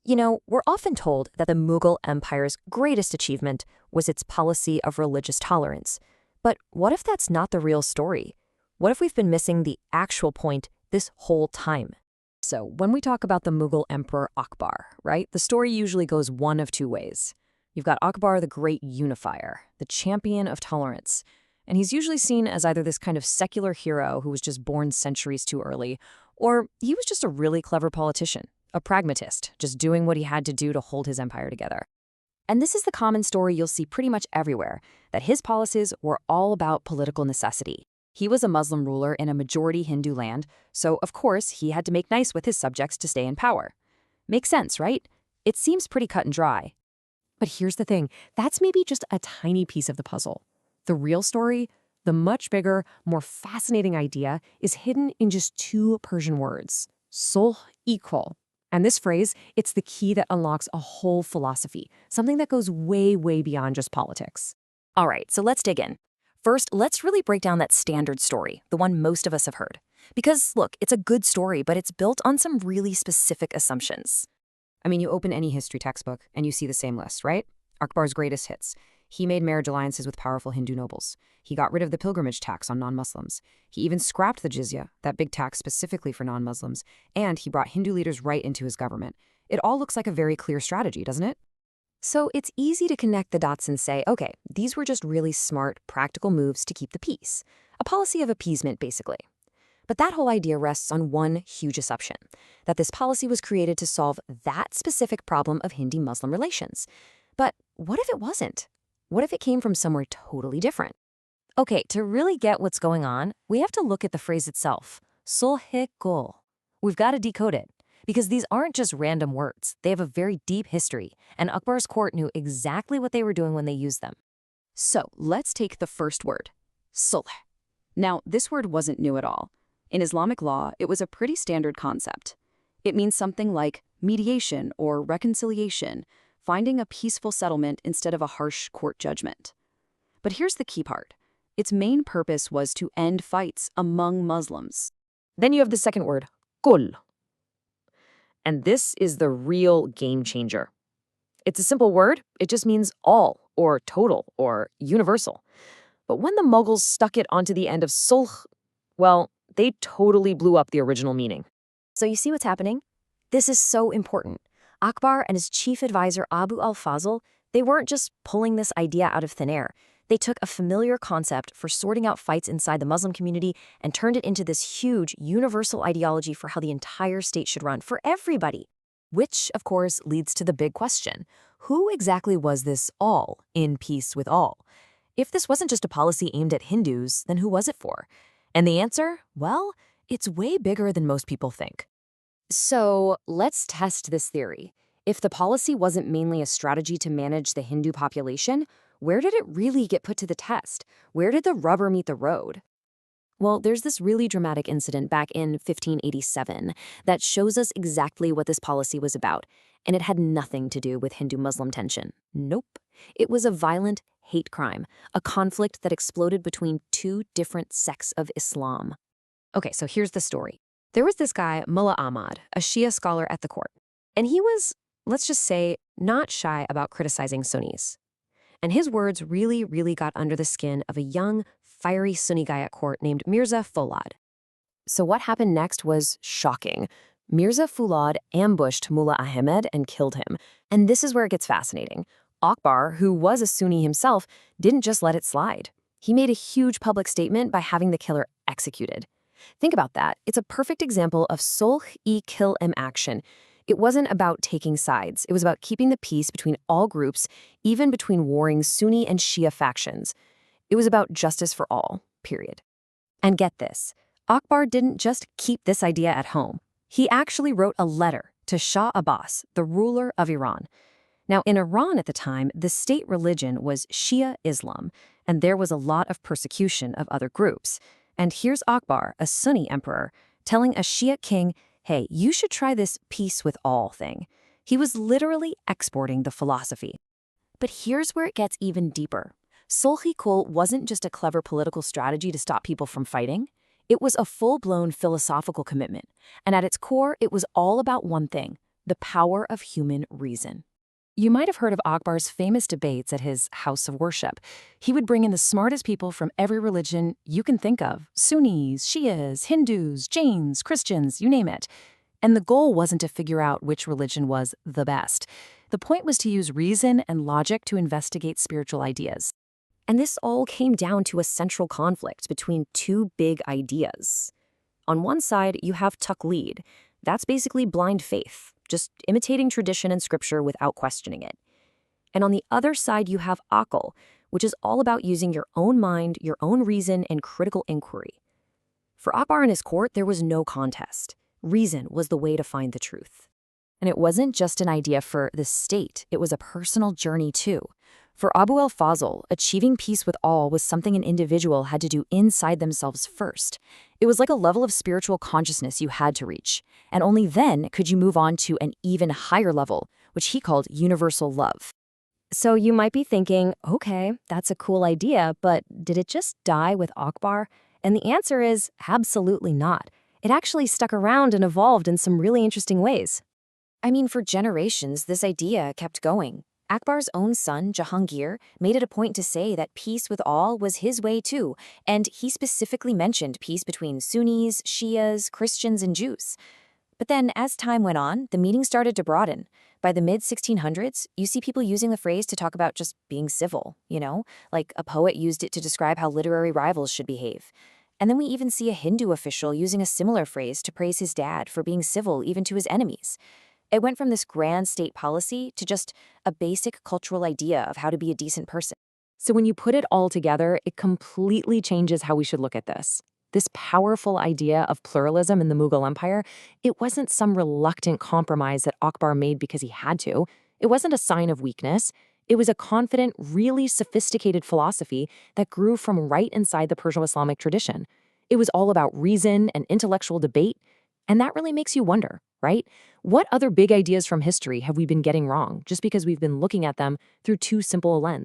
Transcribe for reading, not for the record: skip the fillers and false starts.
We're often told that the Mughal Empire's greatest achievement was its policy of religious tolerance. But what if that's not the real story? What if we've been missing the actual point this whole time? So, when we talk about the Mughal Emperor Akbar, right, the story usually goes one of two ways. You've got Akbar, the great unifier, the champion of tolerance. And he's usually seen as either this kind of secular hero who was just born centuries too early, or he was just a really clever politician, a pragmatist, just doing what he had to do to hold his empire together. And this is the common story you'll see pretty much everywhere, that his policies were all about political necessity. He was a Muslim ruler in a majority Hindu land, so of course he had to make nice with his subjects to stay in power. Makes sense, right? It seems pretty cut and dry. But here's the thing, that's maybe just a tiny piece of the puzzle. The real story, the much bigger, more fascinating idea, is hidden in just two Persian words, sulh equal. And this phrase, it's the key that unlocks a whole philosophy, something that goes way, way beyond just politics. All right, so let's dig in. First, let's really break down that standard story, the one most of us have heard. Because, look, it's a good story, but it's built on some really specific assumptions. I mean, you open any history textbook and you see the same list, right? Akbar's greatest hits. He made marriage alliances with powerful Hindu nobles. He got rid of the pilgrimage tax on non-Muslims. He even scrapped the jizya, that big tax specifically for non-Muslims, and he brought Hindu leaders right into his government. It all looks like a very clear strategy, doesn't it? So it's easy to connect the dots and say, okay, these were just really smart, practical moves to keep the peace. A policy of appeasement, basically. But that whole idea rests on one huge assumption, that this policy was created to solve that specific problem of Hindu-Muslim relations. But what if it wasn't? What if it came from somewhere totally different? Okay, to really get what's going on, we have to look at the phrase itself, sulh-e-kul. We've got to decode it. Because these aren't just random words. They have a very deep history, and Akbar's court knew exactly what they were doing when they used them. So let's take the first word, sulh. Now, this word wasn't new at all. In Islamic law, it was a pretty standard concept. It means something like mediation or reconciliation, finding a peaceful settlement instead of a harsh court judgment. But here's the key part. Its main purpose was to end fights among Muslims. Then you have the second word, kul. And this is the real game changer. It's a simple word. It just means all, or total, or universal. But when the Mughals stuck it onto the end of sulh, well, they totally blew up the original meaning. So you see what's happening? This is so important. Akbar and his chief advisor Abu al-Fazl, they weren't just pulling this idea out of thin air. They took a familiar concept for sorting out fights inside the Muslim community and turned it into this huge, universal ideology for how the entire state should run for everybody. Which, of course, leads to the big question. Who exactly was this all, in peace with all? If this wasn't just a policy aimed at Hindus, then who was it for? And the answer? Well, it's way bigger than most people think. So let's test this theory. If the policy wasn't mainly a strategy to manage the Hindu population, where did it really get put to the test? Where did the rubber meet the road? Well, there's this really dramatic incident back in 1587 that shows us exactly what this policy was about, and it had nothing to do with Hindu-Muslim tension. Nope. It was a violent hate crime, a conflict that exploded between two different sects of Islam. Okay, so here's the story. There was this guy, Mullah Ahmad, a Shia scholar at the court, and he was, let's just say, not shy about criticizing Sunnis. And his words really, really got under the skin of a young, fiery Sunni guy at court named Mirza Fulad. So what happened next was shocking. Mirza Fulad ambushed Mullah Ahmed and killed him. And this is where it gets fascinating. Akbar, who was a Sunni himself, didn't just let it slide. He made a huge public statement by having the killer executed. Think about that. It's a perfect example of sulh-e-kill-em action. It wasn't about taking sides. It was about keeping the peace between all groups, even between warring Sunni and Shia factions. It was about justice for all, period. And get this, Akbar didn't just keep this idea at home. He actually wrote a letter to Shah Abbas, the ruler of Iran. Now, in Iran at the time, the state religion was Shia Islam, and there was a lot of persecution of other groups. And here's Akbar, a Sunni emperor, telling a Shia king, hey, you should try this peace with all thing. He was literally exporting the philosophy. But here's where it gets even deeper. Sulh-e-kul wasn't just a clever political strategy to stop people from fighting. It was a full-blown philosophical commitment. And at its core, it was all about one thing, The power of human reason. You might have heard of Akbar's famous debates at his house of worship. He would bring in the smartest people from every religion you can think of: Sunnis, Shias, Hindus, Jains, Christians, you name it. And the goal wasn't to figure out which religion was the best. The point was to use reason and logic to investigate spiritual ideas. And this all came down to a central conflict between two big ideas. On one side, you have taqlid. That's basically blind faith, just imitating tradition and scripture without questioning it. And on the other side, you have aql, which is all about using your own mind, your own reason, and critical inquiry. For Akbar and his court, there was no contest. Reason was the way to find the truth. And it wasn't just an idea for the state, it was a personal journey too. For Abu al-Fazl, achieving peace with all was something an individual had to do inside themselves first. It was like a level of spiritual consciousness you had to reach, and only then could you move on to an even higher level, which he called universal love. So you might be thinking, okay, that's a cool idea, but did it just die with Akbar? And the answer is absolutely not. It actually stuck around and evolved in some really interesting ways. I mean, for generations, this idea kept going. Akbar's own son, Jahangir, made it a point to say that peace with all was his way too, and he specifically mentioned peace between Sunnis, Shias, Christians, and Jews. But then, as time went on, the meaning started to broaden. By the mid-1600s, you see people using the phrase to talk about just being civil, like a poet used it to describe how literary rivals should behave. And then we even see a Hindu official using a similar phrase to praise his dad for being civil even to his enemies. It went from this grand state policy to just a basic cultural idea of how to be a decent person. So when you put it all together, it completely changes how we should look at this. This powerful idea of pluralism in the Mughal Empire, it wasn't some reluctant compromise that Akbar made because he had to. It wasn't a sign of weakness. It was a confident, really sophisticated philosophy that grew from right inside the Persian-Islamic tradition. It was all about reason and intellectual debate. And that really makes you wonder, right? What other big ideas from history have we been getting wrong just because we've been looking at them through too simple a lens?